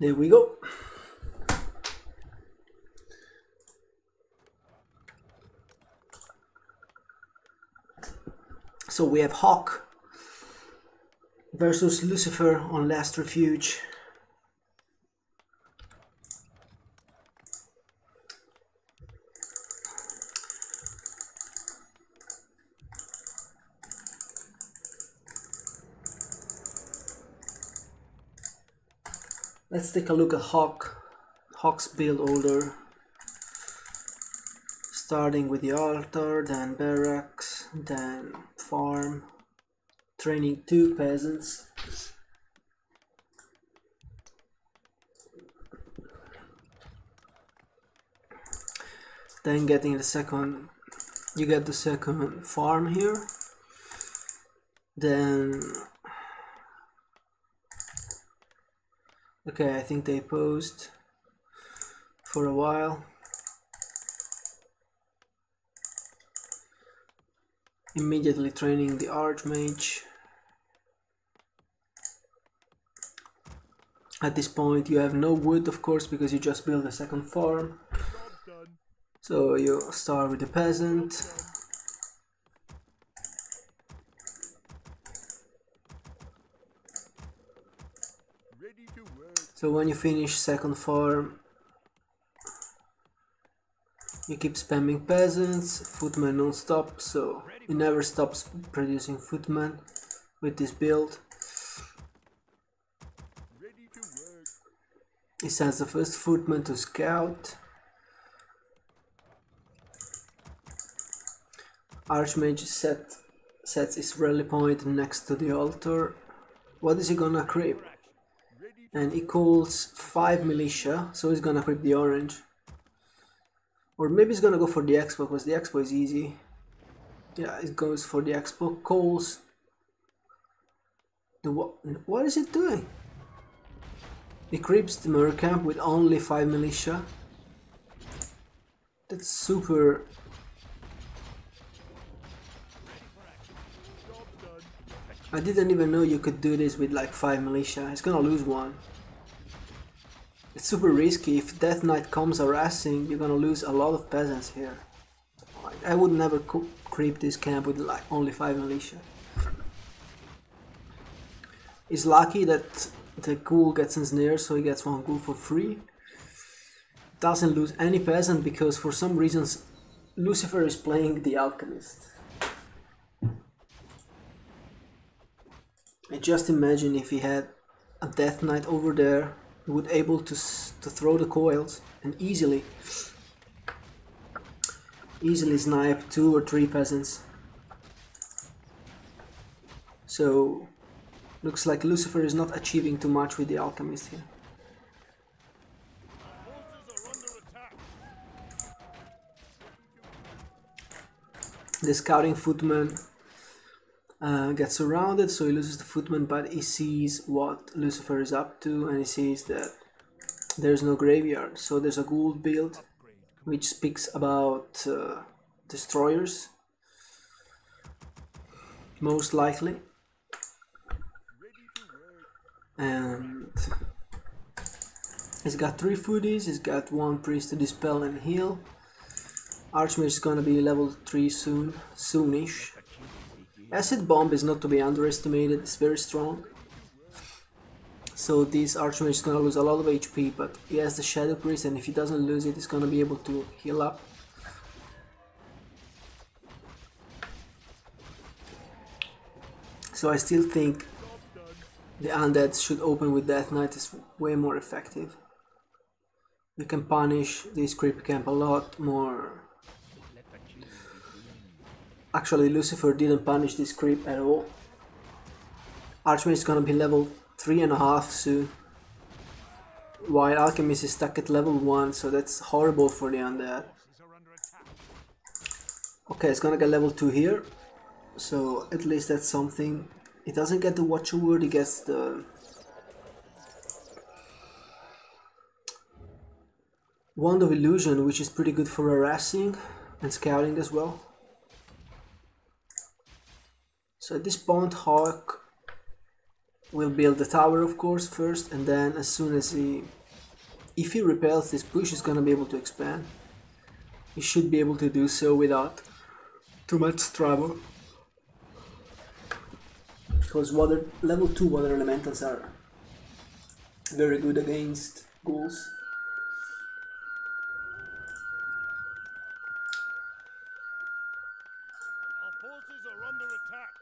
There we go. So we have Hawk versus Lucifer on Last Refuge. Let's take a look at Hawk's build order. Starting with the altar, then barracks, then farm, training 2 peasants. Then getting the second, you get the second farm here. Then, okay, I think they paused for a while. Immediately training the Archmage. At this point you have no wood, of course, because you just built a second farm. So you start with the peasant. So when you finish second farm, you keep spamming peasants, footmen non-stop, so it never stops producing footmen with this build. He sends the first footman to scout. Archmage sets his rally point next to the altar. What is he gonna creep? And he calls 5 militia, so he's gonna creep the orange. Or maybe he's gonna go for the expo, because the expo is easy. Yeah, it goes for the expo. Calls the what is it doing? He creeps the Mer camp with only 5 militia. That's super. I didn't even know you could do this with like 5 militia. He's gonna lose 1. It's super risky. If Death Knight comes harassing, you're gonna lose a lot of peasants here. I would never creep this camp with like only 5 militia. He's lucky that the ghoul gets ensnared, so he gets 1 ghoul for free. Doesn't lose any peasant because for some reasons Lucifer is playing the alchemist. And just imagine if he had a Death Knight over there, he would able to throw the coils and easily snipe 2 or 3 peasants. So looks like Lucifer is not achieving too much with the alchemist here. The scouting footman gets surrounded, so he loses the footman, but he sees what Lucifer is up to, and he sees that there's no graveyard, so there's a ghoul build which speaks about destroyers, most likely. And he's got 3 foodies, he's got 1 priest to dispel and heal. Archmage is gonna be level 3 soonish. Acid Bomb is not to be underestimated, it's very strong. So this Archmage is gonna lose a lot of HP, but he has the Shadow Priest, and if he doesn't lose it, he's gonna be able to heal up. So I still think the Undead should open with Death Knight, is way more effective. You can punish this creep camp a lot more. Actually, Lucifer didn't punish this creep at all. Archmage is gonna be level 3.5 soon, while Alchemist is stuck at level 1, so that's horrible for the Undead. Okay, it's gonna get level 2 here, so at least that's something. He doesn't get the Watcher Word, he gets the Wand of Illusion, which is pretty good for harassing and scouting as well. So at this point, Hawk will build the tower, of course, first, and then as soon as if he repels this push, he's gonna be able to expand. He should be able to do so without too much trouble. Because level 2 water elementals are very good against ghouls. Our forces are under attack.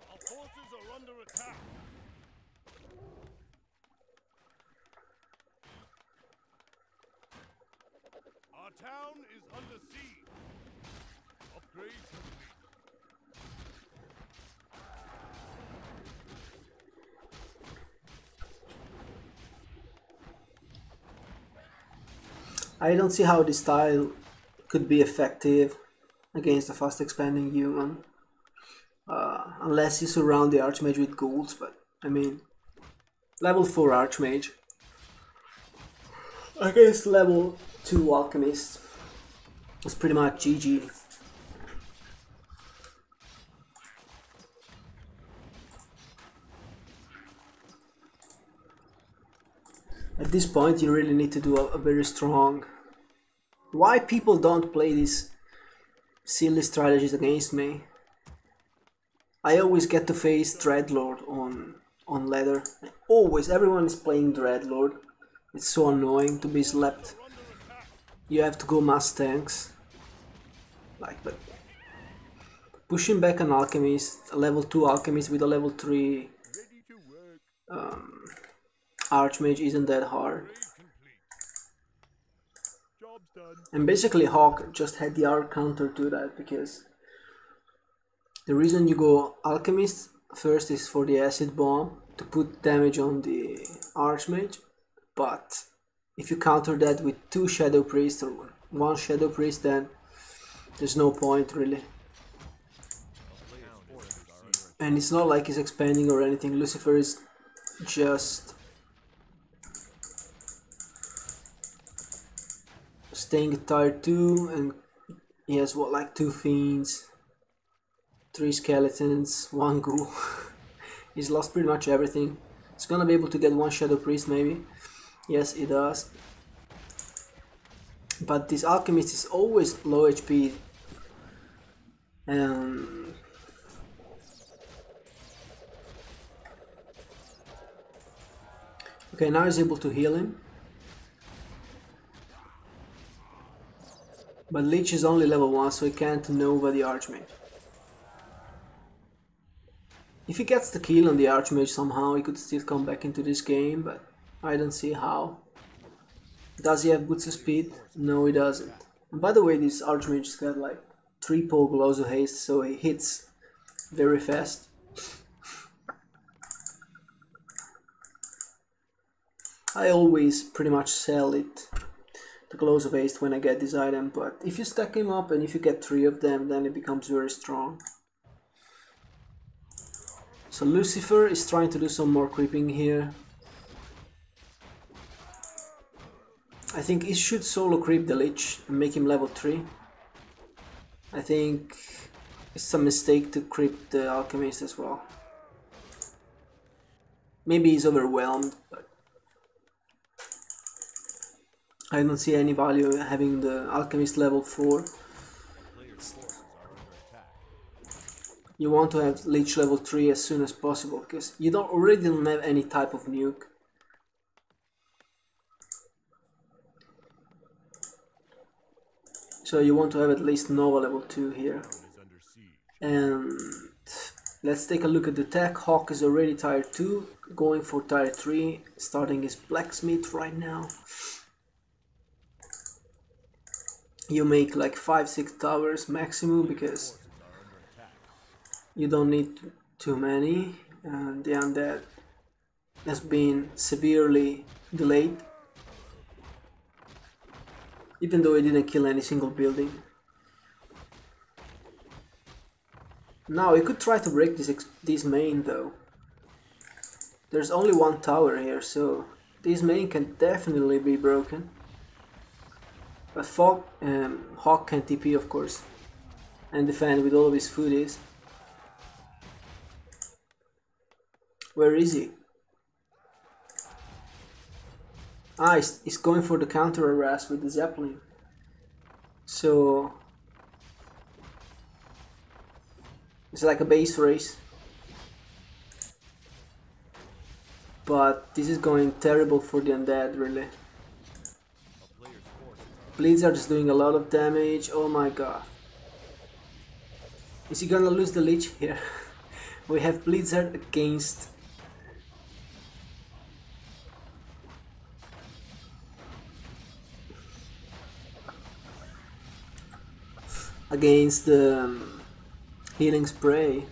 Our forces are under attack. Our town is under siege. Upgrade complete. I don't see how this style could be effective against a fast expanding human. Unless you surround the Archmage with ghouls, but I mean, level 4 Archmage against level 2 Alchemist is pretty much GG. At this point you really need to do a very strong... Why people don't play these silly strategies against me? I always get to face Dreadlord on ladder. Always, everyone is playing Dreadlord. It's so annoying to be slapped. You have to go mass tanks. Like, but pushing back an alchemist, a level 2 alchemist with a level 3 Archmage isn't that hard. And basically Hawk just had the arc counter to that, because the reason you go Alchemist first is for the acid bomb to put damage on the Archmage, but if you counter that with 2 Shadow Priests or 1 Shadow Priest, then there's no point really. And it's not like he's expanding or anything. Lucifer is just staying at tier 2, and he has what, like 2 Fiends, 3 Skeletons, 1 Ghoul. He's lost pretty much everything. He's gonna be able to get 1 Shadow Priest maybe. Yes, he does. But this Alchemist is always low HP. Okay, now he's able to heal him. But Lich is only level 1, so he can't Nova the Archmage. If he gets the kill on the Archmage somehow, he could still come back into this game, but I don't see how. Does he have boots of speed? No, he doesn't. And by the way, this Archmage's got like 3 Glows of Haste, so he hits very fast. I always pretty much sell it, the Glows of Haste, when I get this item, but if you stack him up and if you get 3 of them, then it becomes very strong. So Lucifer is trying to do some more creeping here. I think he should solo creep the Lich and make him level 3. I think it's a mistake to creep the Alchemist as well. Maybe he's overwhelmed, but I don't see any value having the Alchemist level 4. You want to have Lich level 3 as soon as possible, because you already don't have any type of nuke. So you want to have at least Nova level 2 here. And let's take a look at the tech. Hawk is already tier 2, going for tier 3, starting his blacksmith right now. You make like 5-6 towers maximum, because you don't need too many, and the undead has been severely delayed, even though it didn't kill any single building. Now we could try to break this main though. There's only one tower here, so this main can definitely be broken. But Hawk can TP of course and defend with all of his foodies. Where is he? Ah, he's going for the counter harass with the Zeppelin. So it's like a base race. But this is going terrible for the undead, really. Blizzard is doing a lot of damage. Oh my god. Is he gonna lose the Lich here? We have Blizzard against the Healing Spray.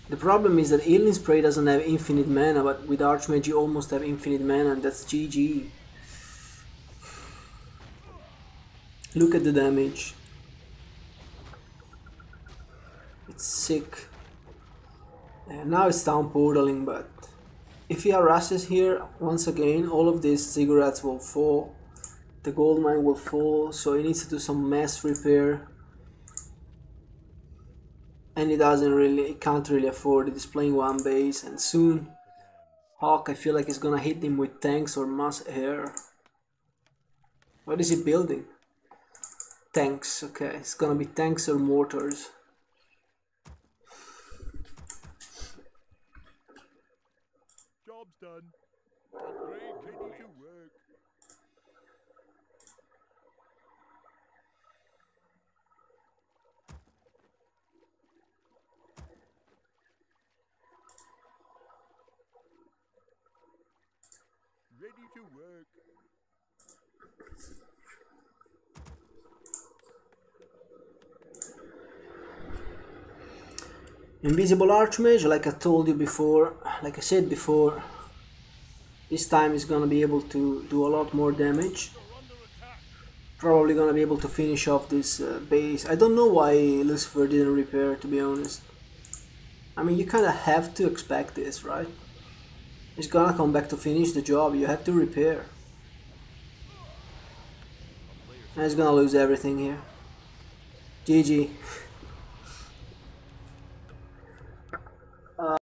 The problem is that Healing Spray doesn't have infinite mana, but with Archmage you almost have infinite mana, and that's GG. Look at the damage. It's sick. And now it's down portaling, but if he harasses here, once again, all of these ziggurats will fall. The gold mine will fall, so he needs to do some mass repair. And he can't really afford it. He's playing one base, and soon Hawk, I feel like he's gonna hit him with tanks or mass air. What is he building? Tanks, okay. It's gonna be tanks or mortars. Job's done. Upgrade ready to work. Ready to work. Invisible Archmage, like I told you before, like I said before, this time is gonna be able to do a lot more damage. Probably gonna be able to finish off this base. I don't know why Lucifer didn't repair, to be honest. I mean, you kinda have to expect this, right? He's gonna come back to finish the job, you have to repair. And he's gonna lose everything here. GG.